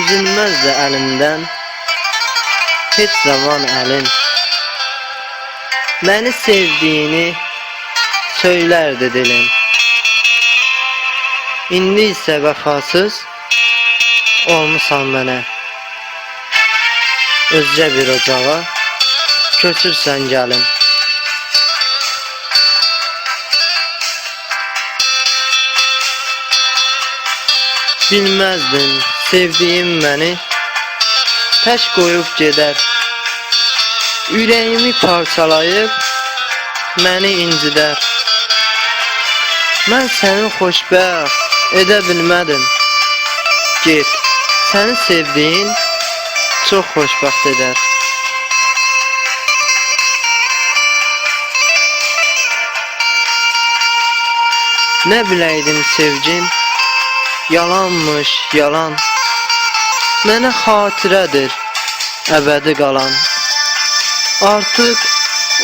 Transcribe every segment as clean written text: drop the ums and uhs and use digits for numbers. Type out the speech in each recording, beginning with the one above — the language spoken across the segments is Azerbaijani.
üzülməzdi əlimdən heç zaman əlin. Məni sevdiyini söylərdi dilin. İndi isə vəfasız olmusan mənə. Özcə bir ocağa köçürsən gəlin. Bilməzdin sevdiyim məni tək qoyub gedər. Ürəyimi parçalayıb məni incidər. Mən səni xoşbəxt edə bilmədim. Get, səni sevdiyin çox xoşbəxt edər. Nə biləydim sevgin yalanmış, yalan. Mənə xatirədir əbədi qalan. Artıq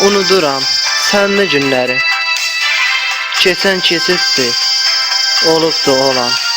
unuduram sənli günləri. Keçən keçibdir, olubdu olan.